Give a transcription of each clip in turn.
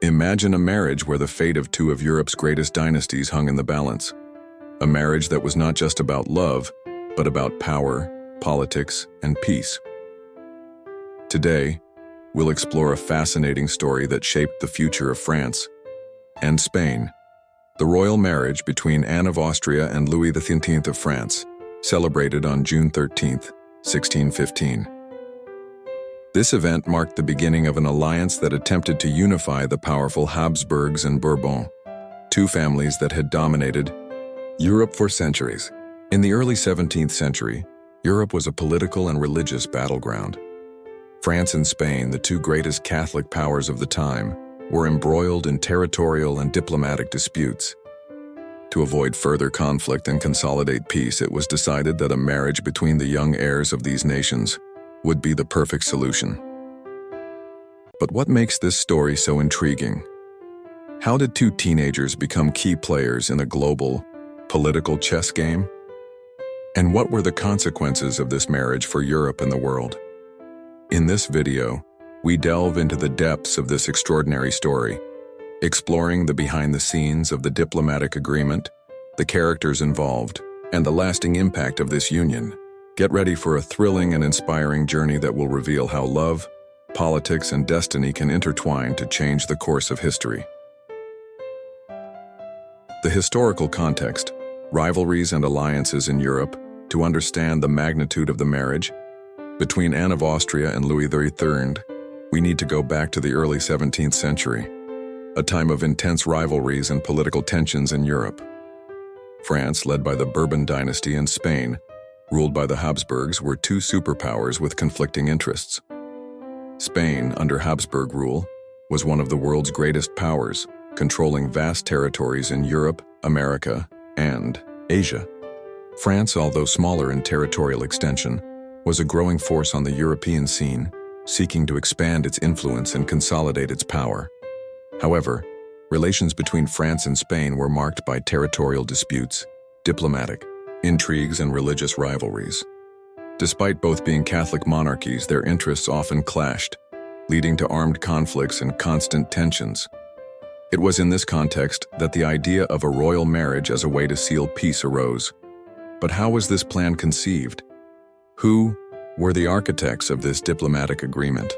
Imagine a marriage where the fate of two of Europe's greatest dynasties hung in the balance. A marriage that was not just about love, but about power, politics, and peace. Today, we'll explore a fascinating story that shaped the future of France and Spain. The royal marriage between Anne of Austria and Louis XIII of France, celebrated on June 13, 1615. This event marked the beginning of an alliance that attempted to unify the powerful Habsburgs and Bourbon, two families that had dominated Europe for centuries. In the early 17th century, Europe was a political and religious battleground. France and Spain, the two greatest Catholic powers of the time, were embroiled in territorial and diplomatic disputes. To avoid further conflict and consolidate peace, it was decided that a marriage between the young heirs of these nations would be the perfect solution. But what makes this story so intriguing? How did two teenagers become key players in a global, political chess game? And what were the consequences of this marriage for Europe and the world? In this video, we delve into the depths of this extraordinary story, exploring the behind-the-scenes of the diplomatic agreement, the characters involved, and the lasting impact of this union. Get ready for a thrilling and inspiring journey that will reveal how love, politics, and destiny can intertwine to change the course of history. The historical context, rivalries and alliances in Europe. To understand the magnitude of the marriage between Anne of Austria and Louis XIII, we need to go back to the early 17th century, a time of intense rivalries and political tensions in Europe. France, led by the Bourbon dynasty, and Spain, ruled by the Habsburgs, were two superpowers with conflicting interests. Spain, under Habsburg rule, was one of the world's greatest powers, controlling vast territories in Europe, America, and Asia. France, although smaller in territorial extension, was a growing force on the European scene, seeking to expand its influence and consolidate its power. However, relations between France and Spain were marked by territorial disputes, diplomatic intrigues, and religious rivalries. Despite both being Catholic monarchies, their interests often clashed, leading to armed conflicts and constant tensions. It was in this context that the idea of a royal marriage as a way to seal peace arose. But how was this plan conceived? Who were the architects of this diplomatic agreement?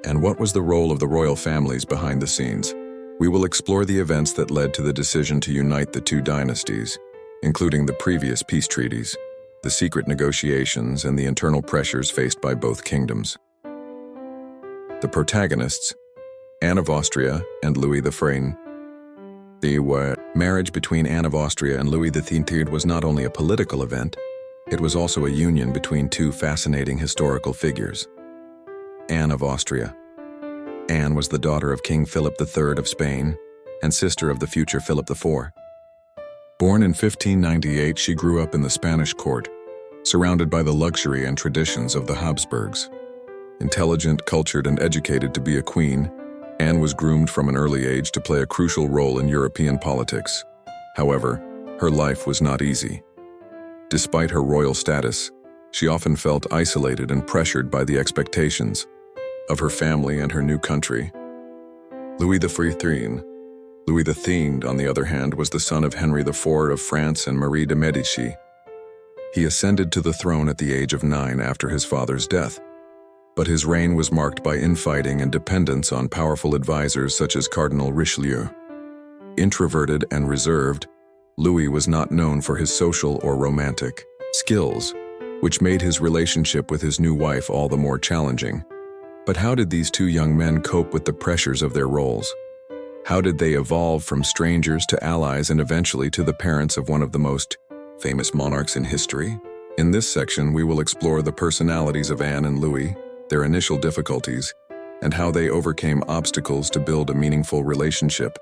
And what was the role of the royal families behind the scenes? We will explore the events that led to the decision to unite the two dynasties, including the previous peace treaties, the secret negotiations, and the internal pressures faced by both kingdoms. The protagonists, Anne of Austria and Louis XIII. The marriage between Anne of Austria and Louis XIII was not only a political event, it was also a union between two fascinating historical figures. Anne of Austria. Anne was the daughter of King Philip III of Spain and sister of the future Philip IV. Born in 1598, she grew up in the Spanish court, surrounded by the luxury and traditions of the Habsburgs. Intelligent, cultured, and educated to be a queen, Anne was groomed from an early age to play a crucial role in European politics. However, her life was not easy. Despite her royal status, she often felt isolated and pressured by the expectations of her family and her new country. Louis XIII, on the other hand, was the son of Henry IV of France and Marie de Medici. He ascended to the throne at the age of 9 after his father's death. But his reign was marked by infighting and dependence on powerful advisors such as Cardinal Richelieu. Introverted and reserved, Louis was not known for his social or romantic skills, which made his relationship with his new wife all the more challenging. But how did these two young men cope with the pressures of their roles? How did they evolve from strangers to allies and eventually to the parents of one of the most famous monarchs in history? In this section, we will explore the personalities of Anne and Louis, their initial difficulties, and how they overcame obstacles to build a meaningful relationship.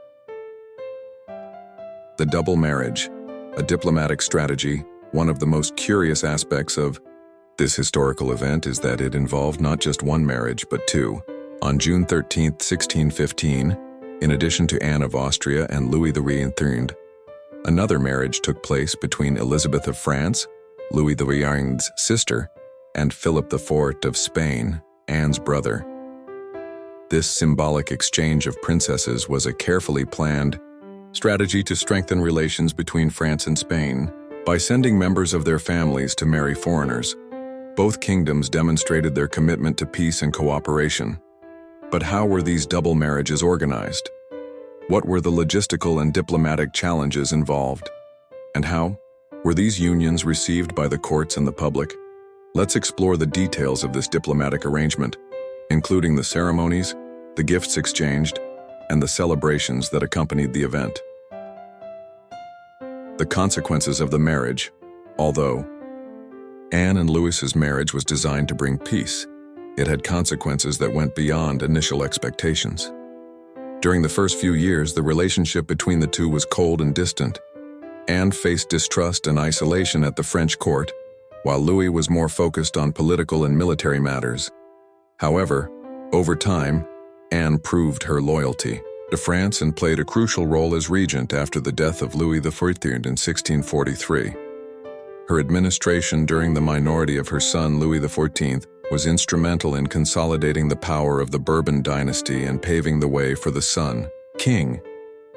The double marriage, a diplomatic strategy. One of the most curious aspects of this historical event is that it involved not just one marriage, but two. On June 13, 1615, in addition to Anne of Austria and Louis XIII, another marriage took place between Elizabeth of France, Louis XIII's sister, and Philip IV of Spain, Anne's brother. This symbolic exchange of princesses was a carefully planned strategy to strengthen relations between France and Spain by sending members of their families to marry foreigners. Both kingdoms demonstrated their commitment to peace and cooperation. But how were these double marriages organized? What were the logistical and diplomatic challenges involved? And how were these unions received by the courts and the public? Let's explore the details of this diplomatic arrangement, including the ceremonies, the gifts exchanged, and the celebrations that accompanied the event. The consequences of the marriage. Although Anne and Louis's marriage was designed to bring peace, it had consequences that went beyond initial expectations. During the first few years, the relationship between the two was cold and distant. Anne faced distrust and isolation at the French court, while Louis was more focused on political and military matters. However, over time, Anne proved her loyalty to France and played a crucial role as regent after the death of Louis XIV in 1643. Her administration during the minority of her son Louis XIV was instrumental in consolidating the power of the Bourbon dynasty and paving the way for the son, king.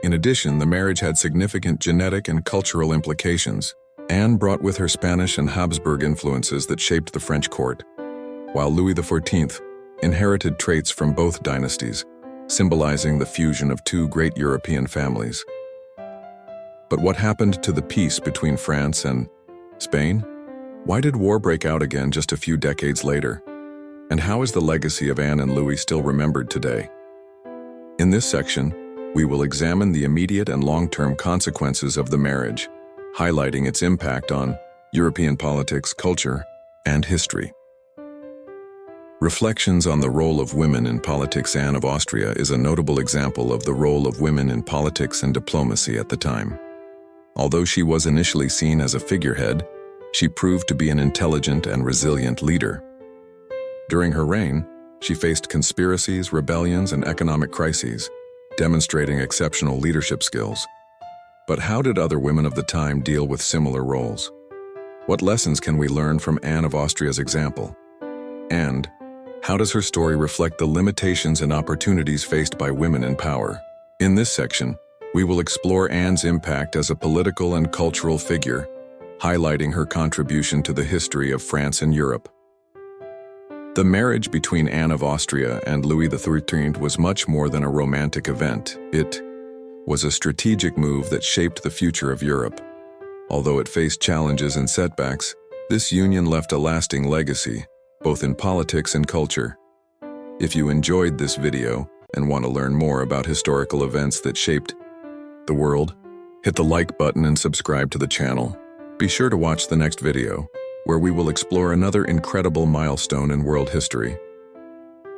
In addition, the marriage had significant genetic and cultural implications. Anne brought with her Spanish and Habsburg influences that shaped the French court, while Louis XIV inherited traits from both dynasties, symbolizing the fusion of two great European families. But what happened to the peace between France and Spain? Why did war break out again just a few decades later? And how is the legacy of Anne and Louis still remembered today? In this section, we will examine the immediate and long-term consequences of the marriage, highlighting its impact on European politics, culture, and history. Reflections on the role of women in politics. Anne of Austria is a notable example of the role of women in politics and diplomacy at the time. Although she was initially seen as a figurehead, she proved to be an intelligent and resilient leader. During her reign, she faced conspiracies, rebellions, and economic crises, demonstrating exceptional leadership skills. But how did other women of the time deal with similar roles? What lessons can we learn from Anne of Austria's example? And how does her story reflect the limitations and opportunities faced by women in power? In this section, we will explore Anne's impact as a political and cultural figure, highlighting her contribution to the history of France and Europe. The marriage between Anne of Austria and Louis XIII was much more than a romantic event. It was a strategic move that shaped the future of Europe. Although it faced challenges and setbacks, this union left a lasting legacy, both in politics and culture. If you enjoyed this video and want to learn more about historical events that shaped the world, hit the like button and subscribe to the channel. Be sure to watch the next video, where we will explore another incredible milestone in world history.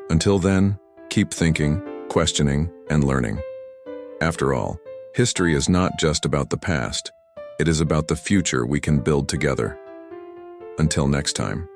Until then, keep thinking, questioning, and learning. After all, history is not just about the past, it is about the future we can build together. Until next time.